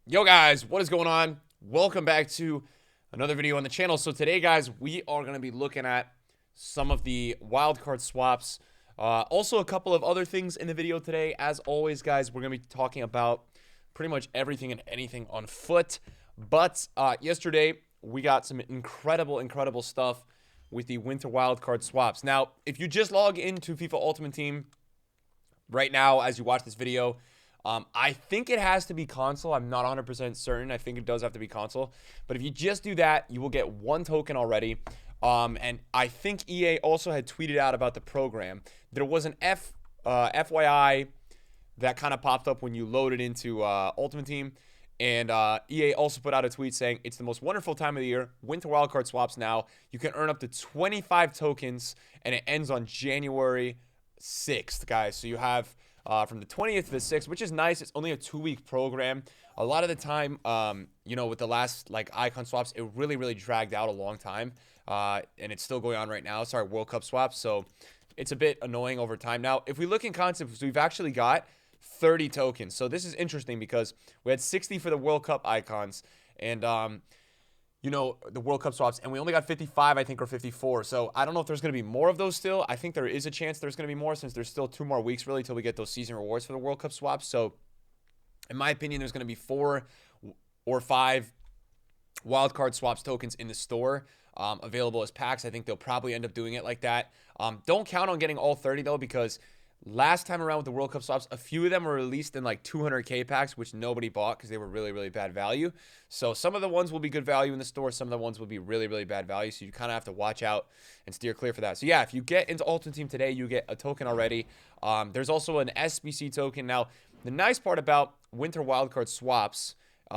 Yo guys, what is going on? Welcome back to another video on the channel. So today guys, we are going to be looking at some of the wildcard swaps. Also a couple of other things in the video today. As always guys, we're going to be talking about pretty much everything and anything on foot. But yesterday we got some incredible stuff with the winter wildcard swaps. Now, if you just log into FIFA Ultimate Team right now as you watch this video, I think it has to be console. I'm not 100% certain. I think it does have to be console. But if you just do that, you will get one token already. And I think EA also had tweeted out about the program. There was an FYI that kind of popped up when you loaded into Ultimate Team. And EA also put out a tweet saying, it's the most wonderful time of the year. Winter wildcard swaps now. You can earn up to 25 tokens. And it ends on January 6th, guys. So you have from the 20th to the 6th, which is nice. It's only a 2-week program. A lot of the time, with the last icon swaps, it really dragged out a long time, and it's still going on right now. Sorry, World Cup swaps. So it's a bit annoying over time. Now, if we look in concepts, we've actually got 30 tokens. So this is interesting because we had 60 for the World Cup icons, and the World Cup swaps, and we only got 55, I think, or 54. So I don't know if there's going to be more of those still. I think there is a chance there's going to be more since there's still 2 more weeks, really, till we get those season rewards for the World Cup swaps. So in my opinion, there's going to be 4 or 5 wildcard swaps tokens in the store available as packs. I think they'll probably end up doing it like that. Don't count on getting all 30, though, because last time around with the World Cup swaps, a few of them were released in 200k packs, which nobody bought because they were really bad value. So some of the ones will be good value in the store. Some of the ones will be really bad value. So you kind of have to watch out and steer clear for that. So yeah, if you get into Ultimate Team today, you get a token already. There's also an SBC token. Now, the nice part about Winter Wildcard swaps,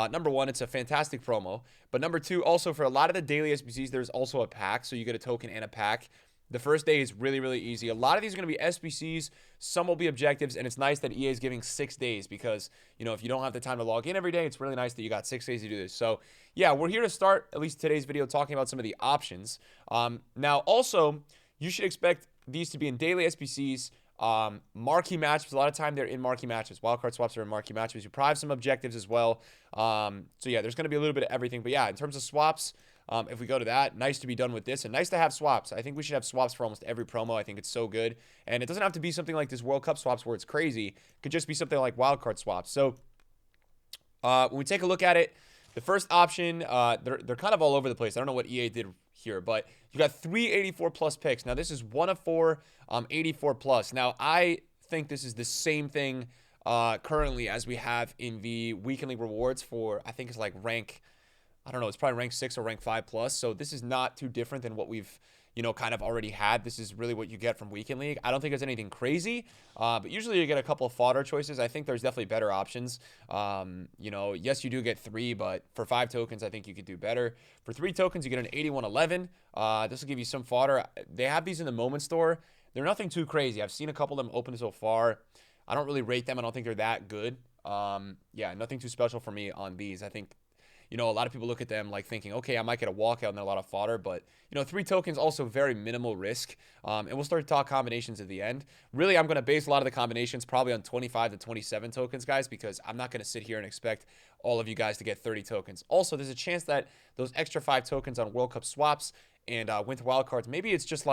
number one, it's a fantastic promo. But number two, also for a lot of the daily SBCs, there's also a pack. So you get a token and a pack. The first day is really easy. A lot of these are going to be SBCs. Some will be objectives, and it's nice that EA is giving 6 days because, if you don't have the time to log in every day, it's really nice that you got 6 days to do this. So, yeah, we're here to start, at least today's video, talking about some of the options. Now, also, you should expect these to be in daily SBCs, marquee matches. A lot of time they're in marquee matches. Wildcard swaps are in marquee matches. You probably have some objectives as well. So, yeah, there's going to be a little bit of everything. But, yeah, in terms of swaps, if we go to that, nice to be done with this and nice to have swaps. I think we should have swaps for almost every promo. I think it's so good. And it doesn't have to be something like this World Cup swaps where it's crazy. It could just be something like wildcard swaps. So when we take a look at it, the first option, they're kind of all over the place. I don't know what EA did here, but you got 3 84 plus picks. Now, this is 1 of 4 84 plus. Now, I think this is the same thing currently as we have in the weekly rewards for, I think it's like rank, I don't know, it's probably rank 6 or rank 5 plus. So this is not too different than what we've, kind of already had. This is really what you get from Weekend League. I don't think it's anything crazy, but usually you get a couple of fodder choices. I think there's definitely better options. Yes, you do get 3, but for 5 tokens, I think you could do better. For 3 tokens, you get an 8111. This will give you some fodder. They have these in the Moment Store. They're nothing too crazy. I've seen a couple of them open so far. I don't really rate them. I don't think they're that good. Yeah, nothing too special for me on these. I think a lot of people look at them thinking, okay, I might get a walkout and then a lot of fodder, but 3 tokens also very minimal risk. And we'll start to talk combinations at the end. Really, I'm going to base a lot of the combinations probably on 25 to 27 tokens, guys, because I'm not going to sit here and expect all of you guys to get 30 tokens. Also, there's a chance that those extra 5 tokens on World Cup swaps and Winter Wildcards, maybe it's just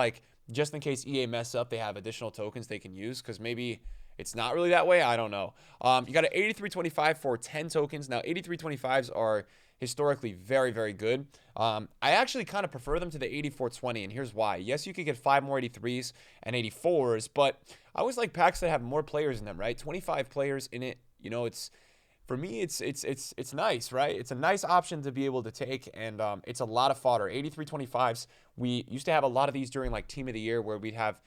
just in case EA mess up, they have additional tokens they can use, because maybe it's not really that way. I don't know. You got an 8325 for 10 tokens. Now, 8325s are historically very good. I actually kind of prefer them to the 8420, and here's why. Yes, you could get 5 more 83s and 84s, but I always like packs that have more players in them, right? 25 players in it, it's, for me, it's nice, right? It's a nice option to be able to take, and it's a lot of fodder. 8325s, we used to have a lot of these during Team of the Year, where we'd have,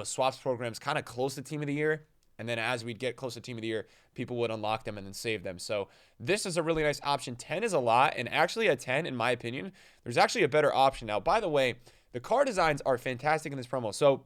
swaps programs kind of close to Team of the Year. And then as we'd get close to Team of the Year, people would unlock them and then save them. So this is a really nice option. 10 is a lot. And actually at 10, in my opinion, there's actually a better option. Now, by the way, the card designs are fantastic in this promo. So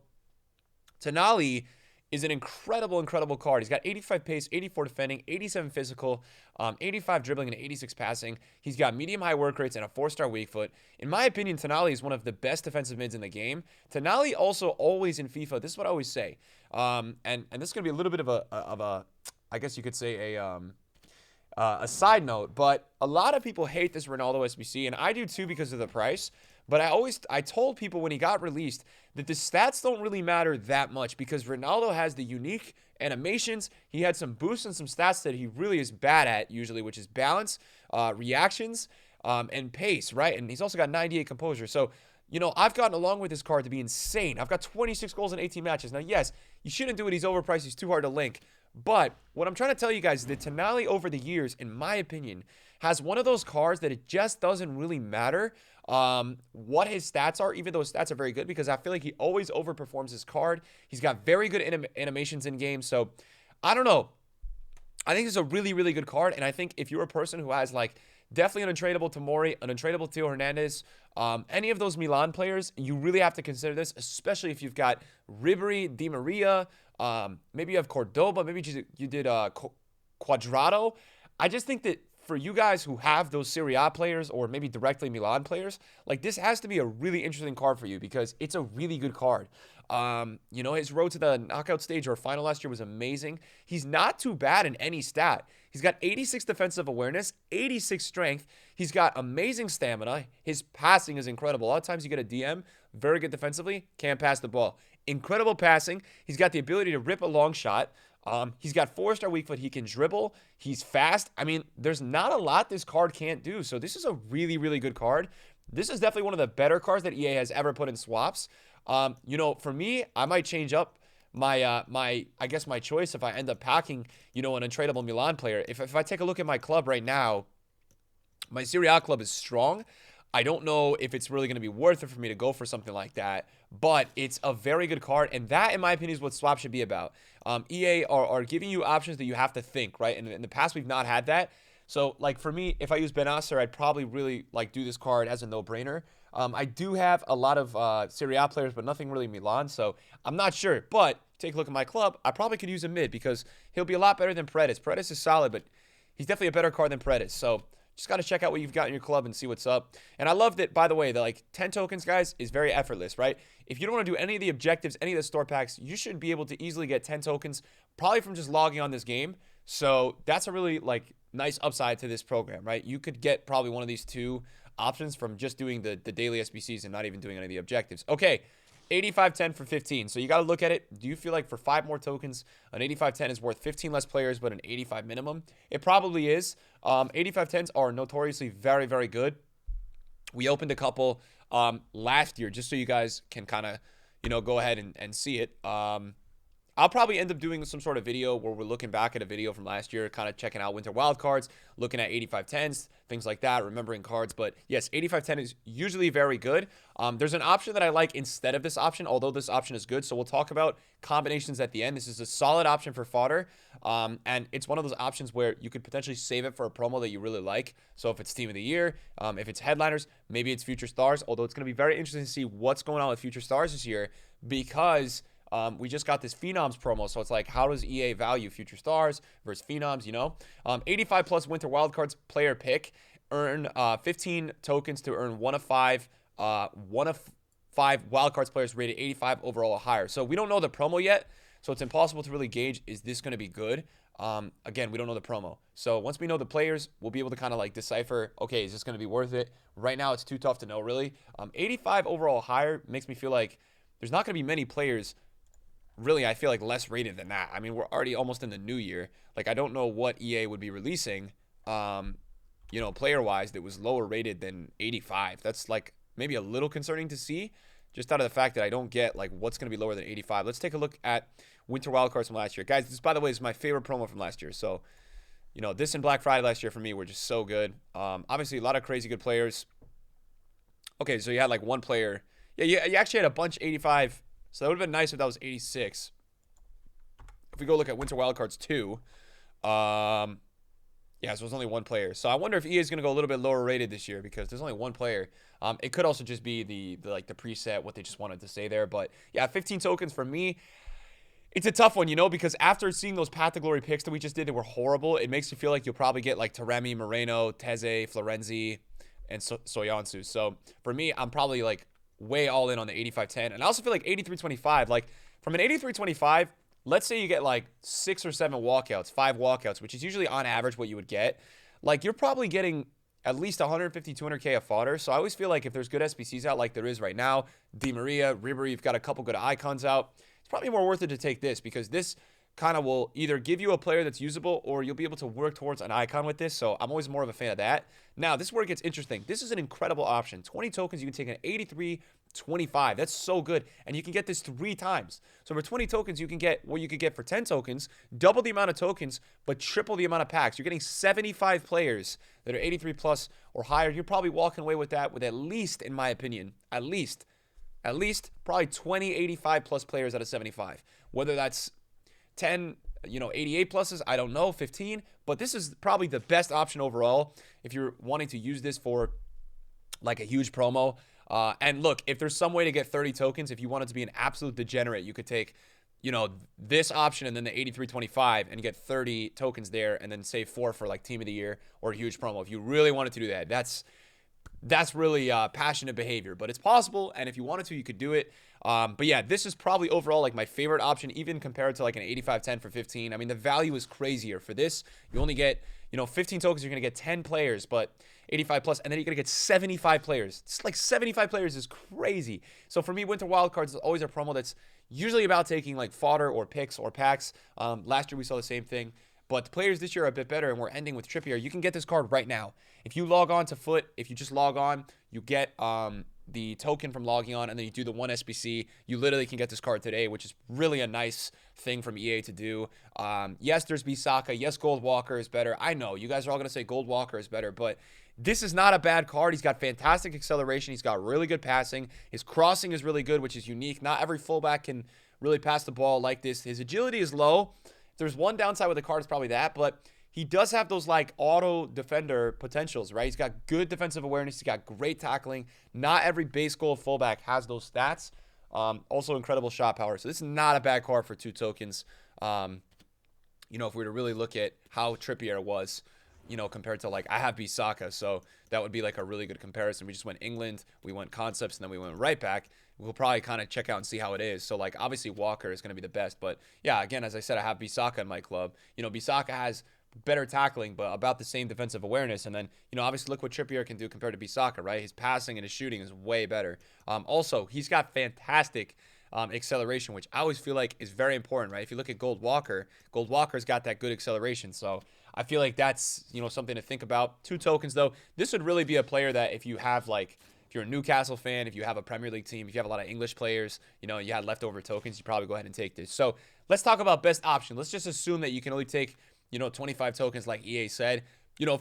Tonali is an incredible card. He's got 85 pace, 84 defending, 87 physical, 85 dribbling, and 86 passing. He's got medium-high work rates and a 4-star weak foot. In my opinion, Tonali is one of the best defensive mids in the game. Tonali also always in FIFA, this is what I always say, and this is going to be a little bit of a I guess you could say a side note, but a lot of people hate this Ronaldo SBC, and I do too because of the price. But I told people when he got released that the stats don't really matter that much because Ronaldo has the unique animations. He had some boosts and some stats that he really is bad at usually, which is balance, reactions, and pace, right? And he's also got 98 composure. So, you know, I've gotten along with this card to be insane. I've got 26 goals in 18 matches. Now, yes, you shouldn't do it. He's overpriced. He's too hard to link. But what I'm trying to tell you guys is that Tonali over the years, in my opinion, has one of those cards that it just doesn't really matter what his stats are, even though his stats are very good, because I feel like he always overperforms his card. He's got very good animations in game. So I don't know. I think this is a really, really good card. And I think if you're a person who has like definitely an untradeable Tomori, an untradeable Theo Hernandez, any of those Milan players, you really have to consider this, especially if you've got Ribery, Di Maria, maybe you have Cordoba, maybe you did Quadrado. I just think that for you guys who have those Serie A players or maybe directly Milan players, like this has to be a really interesting card for you because it's a really good card. You know, his road to the knockout stage or final last year was amazing. He's not too bad in any stat. He's got 86 defensive awareness, 86 strength. He's got amazing stamina. His passing is incredible. A lot of times you get a DM, very good defensively, can't pass the ball. Incredible passing. He's got the ability to rip a long shot. He's got 4-star weak foot. He can dribble. He's fast. I mean, there's not a lot this card can't do. So this is a really, really good card. This is definitely one of the better cards that EA has ever put in swaps. You know, for me, I might change up my my choice if I end up packing, you know, an untradeable Milan player. If I take a look at my club right now, my Serie A club is strong. I don't know if it's really going to be worth it for me to go for something like that, but it's a very good card, and that, in my opinion, is what swap should be about. EA are giving you options that you have to think, right? And in the past, we've not had that. So, like, for me, if I use Ben Asser, I'd probably really, like, do this card as a no-brainer. I do have a lot of Serie A players, but nothing really Milan, so I'm not sure. But take a look at my club. I probably could use a mid because he'll be a lot better than Paredes. Paredes is solid, but he's definitely a better card than Paredes. So just got to check out what you've got in your club and see what's up. And I love that, by the way, the like 10 tokens, guys, is very effortless, right? If you don't want to do any of the objectives, any of the store packs, you should be able to easily get 10 tokens probably from just logging on this game. So that's a really like nice upside to this program, right? You could get probably one of these two options from just doing the daily SBCs and not even doing any of the objectives. Okay, 85-10 for 15. So you got to look at it. Do you feel like for 5 more tokens, an 85-10 is worth 15 less players, but an 85 minimum? It probably is. 85-10s are notoriously very, very good. We opened a couple last year just so you guys can kind of, you know, go ahead and see it. I'll probably end up doing some sort of video where we're looking back at a video from last year, kind of checking out winter wildcards, looking at 85-10s, things like that, remembering cards. But yes, 85-10 is usually very good. There's an option that I like instead of this option, although this option is good. So we'll talk about combinations at the end. This is a solid option for fodder. And it's one of those options where you could potentially save it for a promo that you really like. So if it's team of the year, if it's headliners, maybe it's future stars, although it's going to be very interesting to see what's going on with future stars this year because we just got this Phenoms promo, so it's like, how does EA value future stars versus Phenoms, you know? 85 plus Winter Wildcards player pick. Earn 15 tokens to earn one of five Wildcards players rated 85 overall or higher. So we don't know the promo yet, so it's impossible to really gauge, is this going to be good? Again, we don't know the promo. So once we know the players, we'll be able to kind of like decipher, okay, is this going to be worth it? Right now, it's too tough to know, really. 85 overall higher makes me feel like there's not going to be many players really, I feel like less rated than that. I mean, we're already almost in the new year. Like, I don't know what EA would be releasing, you know, player-wise that was lower rated than 85. That's, like, maybe a little concerning to see, just out of the fact that I don't get, like, what's going to be lower than 85. Let's take a look at Winter Wildcards from last year. Guys, this, by the way, is my favorite promo from last year. So, you know, this and Black Friday last year for me were just so good. Obviously, a lot of crazy good players. Okay, so you had, like, one player. Yeah, you actually had a bunch 85. So that would have been nice if that was 86. If we go look at Winter Wildcards 2, yeah, so there's only one player. So I wonder if EA is going to go a little bit lower rated this year because there's only one player. It could also just be the preset, what they just wanted to say there. But yeah, 15 tokens for me. It's a tough one, you know, because after seeing those Path to Glory picks that we just did that were horrible, it makes you feel like you'll probably get like Taremi, Moreno, Teze, Florenzi, and Soyuncu. So for me, I'm probably like way all in on the 85-10. And I also feel like 83-25, like from an 83-25, let's say you get like 6 or 7 walkouts, 5 walkouts, which is usually on average what you would get. Like, you're probably getting at least 150, 200K of fodder. So I always feel like if there's good SBCs out like there is right now, Di Maria, Ribery, you've got a couple good icons out, it's probably more worth it to take this, because this kind of will either give you a player that's usable or you'll be able to work towards an icon with this. So I'm always more of a fan of that. Now, this is where it gets interesting. This is an incredible option. 20 tokens, you can take an 83-25. That's so good. And you can get this 3 times. So for 20 tokens, you can get what you could get for 10 tokens, double the amount of tokens, but triple the amount of packs. You're getting 75 players that are 83 plus or higher. You're probably walking away with that with at least, in my opinion, at least probably 20 85 plus players out of 75. Whether that's 10, 88 pluses, I don't know, 15, but this is probably the best option overall if you're wanting to use this for like a huge promo. And look, if there's some way to get 30 tokens, if you wanted to be an absolute degenerate, you could take, this option and then the 83-25 and get 30 tokens there and then save 4 for like team of the year or a huge promo. If you really wanted to do that, that's really passionate behavior, but it's possible. And if you wanted to, you could do it. But yeah, this is probably overall like my favorite option, even compared to like an 85-10 for 15. I mean, the value is crazier for this. You only get, 15 tokens, you're going to get 10 players, but 85 plus, and then you're going to get 75 players. It's like 75 players is crazy. So for me, Winter Wildcards is always a promo that's usually about taking like fodder or picks or packs. Last year we saw the same thing. But the players this year are a bit better, and we're ending with Trippier. You can get this card right now. If you log on to Foot, if you just log on, you get the token from logging on, and then you do the 1 SBC. You literally can get this card today, which is really a nice thing from EA to do. Yes, there's Bisaka. Yes, Gold Walker is better. I know, you guys are all going to say Gold Walker is better, but this is not a bad card. He's got fantastic acceleration. He's got really good passing. His crossing is really good, which is unique. Not every fullback can really pass the ball like this. His agility is low. There's one downside with the card, is probably that, but he does have those like auto defender potentials, right? He's got good defensive awareness. He's got great tackling. Not every base goal fullback has those stats. Also incredible shot power. So this is not a bad card for 2 tokens. If we were to really look at how Trippier was, compared to like I have Bisaka, so that would be like a really good comparison. We just went England, we went concepts, and then we went right back. We'll probably kind of check out and see how it is. So like obviously Walker is going to be the best, but yeah, again, as I said, I have Bisaka in my club. Bisaka has better tackling, but about the same defensive awareness. And then, obviously look what Trippier can do compared to Bisaka, right? His passing and his shooting is way better. Also, he's got fantastic acceleration, which I always feel like is very important, right? If you look at Gold Walker's got that good acceleration. So I feel like that's, something to think about. 2 tokens, though. This would really be a player that if you have, like, if you're a Newcastle fan, if you have a Premier League team, if you have a lot of English players, you had leftover tokens, you probably go ahead and take this. So let's talk about best option. Let's just assume that you can only take, 25 tokens like EA said.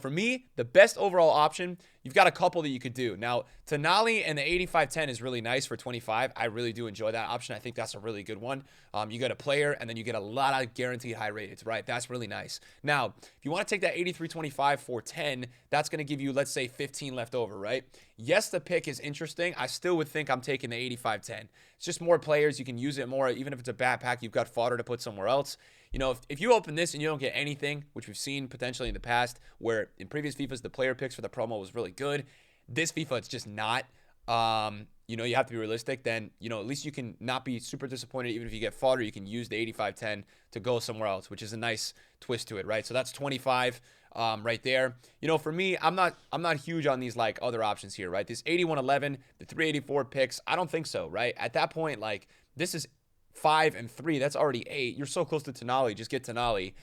For me, the best overall option, you've got a couple that you could do. Now, Tonali and the 85-10 is really nice for 25. I really do enjoy that option. I think that's a really good one. You get a player, and then you get a lot of guaranteed high rated, right? That's really nice. Now, if you want to take that 83-25 for 10, that's going to give you, let's say, 15 left over, right? Yes, the pick is interesting. I still would think I'm taking the 85-10. It's just more players. You can use it more. Even if it's a bad pack, you've got fodder to put somewhere else. If you open this and you don't get anything, which we've seen potentially in the past, where in previous FIFAs, the player picks for the promo was really good. This FIFA, it's just not. You have to be realistic. Then, at least you can not be super disappointed. Even if you get fodder, you can use the 85-10 to go somewhere else, which is a nice twist to it, right? So that's 25 right there. For me, I'm not huge on these like other options here, right? This 81-11, the 384 picks, I don't think so, right? At that point, like this is 5 and 3, that's already 8. You're so close to Tonali. Just get Tonali.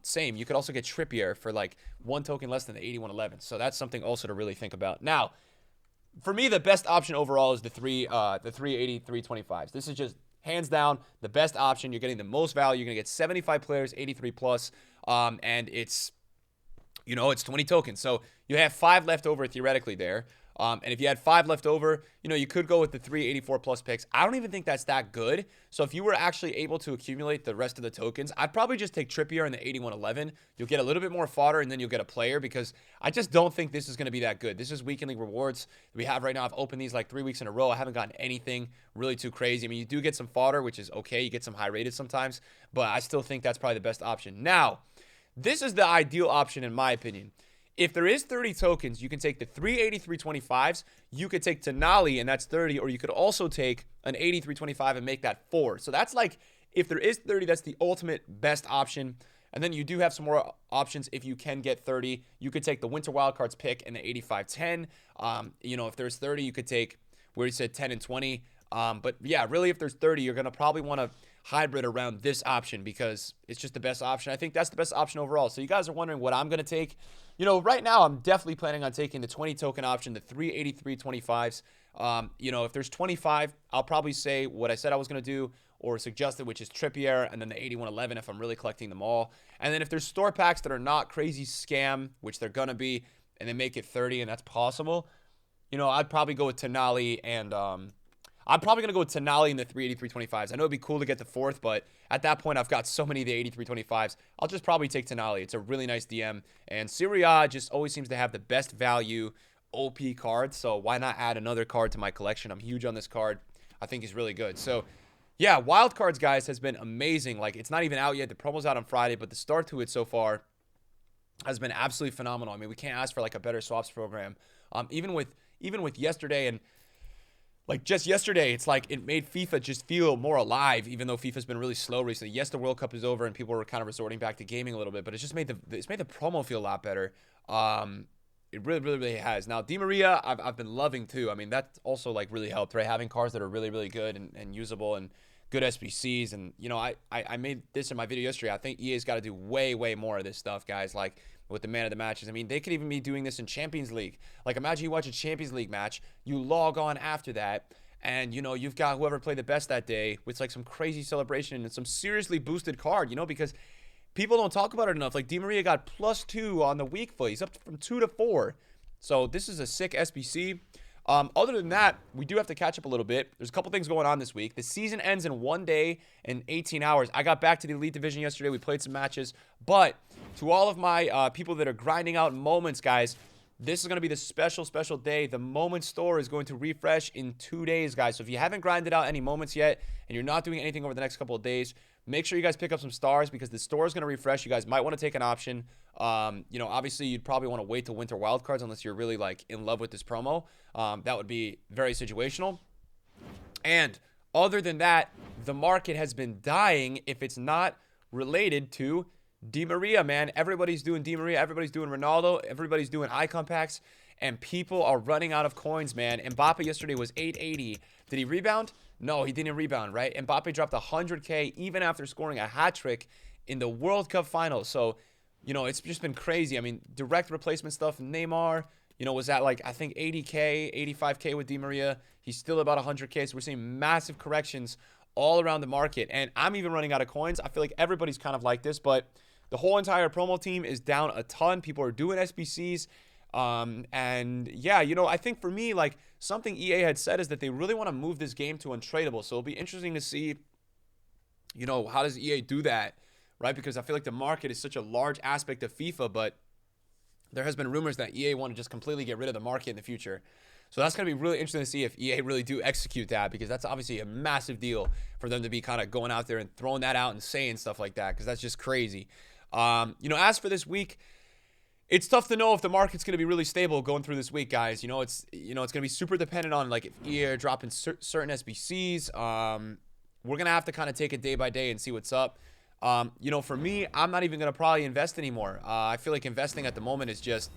Same. You could also get Trippier for like 1 token less than the 81-11. So that's something also to really think about. Now, for me, the best option overall is the 383-25s. This is just hands down the best option. You're getting the most value. You're gonna get 75 players, 83 plus, and it's it's 20 tokens. So you have 5 left over theoretically there. And if you had 5 left over, you could go with the 384 plus picks. I don't even think that's that good. So if you were actually able to accumulate the rest of the tokens, I'd probably just take Trippier in the 81-11. You'll get a little bit more fodder, and then you'll get a player, because I just don't think this is going to be that good. This is weekend league rewards that we have right now. I've opened these like 3 weeks in a row. I haven't gotten anything really too crazy. I mean, you do get some fodder, which is okay. You get some high rated sometimes, but I still think that's probably the best option. Now, this is the ideal option in my opinion. If there is 30 tokens, you can take the 383-25s. You could take Tonali, and that's 30, or you could also take an 83-25 and make that 4. So that's like If there is 30, that's the ultimate best option. And then you do have some more options if you can get 30. You could take the Winter Wildcards pick and the 85-10. If there's 30, you could take where you said 10 and 20. But yeah, really, if there's 30, you're going to probably want to hybrid around this option because it's just the best option. I think that's the best option overall. So you guys are wondering what I'm going to take. Right now, I'm definitely planning on taking the 20 token option, the 383 25s. If there's 25, I'll probably say what I said I was going to do or suggested, which is Trippier, and then the 8111 if I'm really collecting them all. And then if there's store packs that are not crazy scam, which they're going to be, and they make it 30, and that's possible, I'd probably go with Tonali and I'm probably going to go with Tonali in the 383 25s. I know it'd be cool to get the fourth, but at that point, I've got so many of the 83 25s. I'll just probably take Tonali. It's a really nice DM. And Serie A just always seems to have the best value OP cards, so why not add another card to my collection? I'm huge on this card. I think he's really good. So, yeah, Wildcards, guys, has been amazing. Like, it's not even out yet. The promo's out on Friday, but the start to it so far has been absolutely phenomenal. I mean, we can't ask for, like, a better swaps program. Even with yesterday and like just yesterday, it's like it made FIFA just feel more alive, even though FIFA's been really slow recently. Yes, the World Cup is over and people were kind of resorting back to gaming a little bit, but it's just made the promo feel a lot better. It really, really, really has. Now, Di Maria, I've been loving too. I mean, that's also like really helped, right? Having cards that are really, really good and usable and good SBCs. And, I made this in my video yesterday. I think EA's got to do way, way more of this stuff, guys. Like, with the man of the matches. I mean, they could even be doing this in Champions League. Like, imagine you watch a Champions League match, you log on after that, and, you've got whoever played the best that day with, like, some crazy celebration and some seriously boosted card, because people don't talk about it enough. Like, Di Maria got +2 on the weak foot. He's up from 2 to 4. So this is a sick SBC. Other than that, we do have to catch up a little bit. There's a couple things going on this week. The season ends in 1 day and 18 hours. I got back to the Elite Division yesterday. We played some matches. But to all of my people that are grinding out moments, guys, this is going to be the special, special day. The moment store is going to refresh in 2 days, guys. So if you haven't grinded out any moments yet and you're not doing anything over the next couple of days, make sure you guys pick up some stars because the store is going to refresh. You guys might want to take an option. Obviously, you'd probably want to wait till Winter Wildcards unless you're really, like, in love with this promo. That would be very situational. And other than that, the market has been dying if it's not related to Di Maria, man. Everybody's doing Di Maria. Everybody's doing Ronaldo. Everybody's doing icon packs. And people are running out of coins, man. Mbappe yesterday was 880. Did he rebound? No, he didn't rebound, right? Mbappe dropped 100K even after scoring a hat trick in the World Cup final. So, it's just been crazy. I mean, direct replacement stuff. Neymar, was at like, I think 80K, 85K with Di Maria. He's still about 100K. So we're seeing massive corrections all around the market. And I'm even running out of coins. I feel like everybody's kind of like this, but the whole entire promo team is down a ton. People are doing SBCs. And yeah, I think for me, like, something EA had said is that they really want to move this game to untradeable. So it'll be interesting to see, how does EA do that, right? Because I feel like the market is such a large aspect of FIFA, but there has been rumors that EA want to just completely get rid of the market in the future. So that's going to be really interesting to see if EA really do execute that, because that's obviously a massive deal for them to be kind of going out there and throwing that out and saying stuff like that, because that's just crazy. As for this week, it's tough to know if the market's going to be really stable going through this week, guys. It's going to be super dependent on, like, if EA are dropping certain SBCs. We're going to have to kind of take it day by day and see what's up. For me, I'm not even going to probably invest anymore. I feel like investing at the moment is just,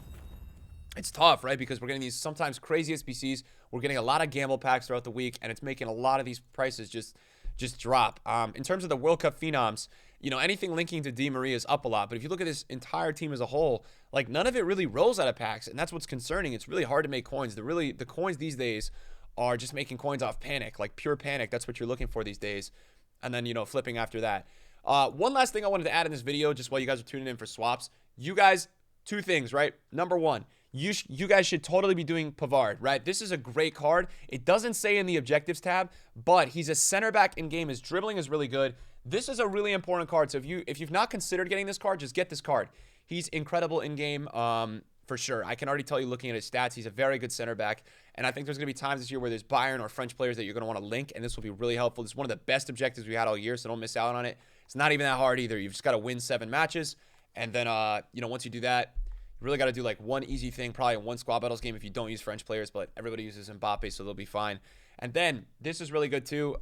it's tough, right? Because we're getting these sometimes crazy SBCs. We're getting a lot of gamble packs throughout the week, and it's making a lot of these prices just drop. In terms of the World Cup phenoms, anything linking to Di Maria is up a lot. But if you look at this entire team as a whole, like, none of it really rolls out of packs, and that's what's concerning. It's really hard to make coins. The coins these days are just making coins off panic, like pure panic. That's what you're looking for these days. And then, flipping after that. One last thing I wanted to add in this video, just while you guys are tuning in for swaps. You guys, 2 things, right? Number 1, you guys should totally be doing Pavard, right? This is a great card. It doesn't say in the objectives tab, but he's a center back in game. His dribbling is really good. This is a really important card. So if you've not considered getting this card, just get this card. He's incredible in game, for sure. I can already tell you, looking at his stats, he's a very good center back. And I think there's going to be times this year where there's Bayern or French players that you're going to want to link, and this will be really helpful. This is one of the best objectives we had all year, so don't miss out on it. It's not even that hard either. You've just got to win 7 matches, and then once you do that, really got to do like one easy thing, probably in one squad battles game if you don't use French players, but everybody uses Mbappe, so they'll be fine. And then this is really good too.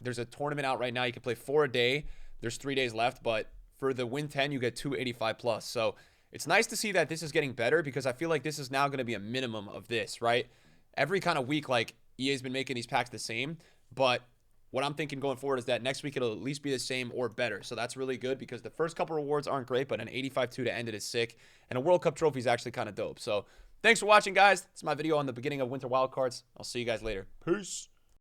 There's a tournament out right now. You can play 4 a day. There's 3 days left, but for the win 10, you get 285 plus. So it's nice to see that this is getting better because I feel like this is now going to be a minimum of this, right? Every kind of week, like EA's been making these packs the same, but what I'm thinking going forward is that next week it'll at least be the same or better. So that's really good because the first couple rewards aren't great, but an 85-2 to end it is sick. And a World Cup trophy is actually kind of dope. So thanks for watching, guys. It's my video on the beginning of Winter Wildcards. I'll see you guys later. Peace.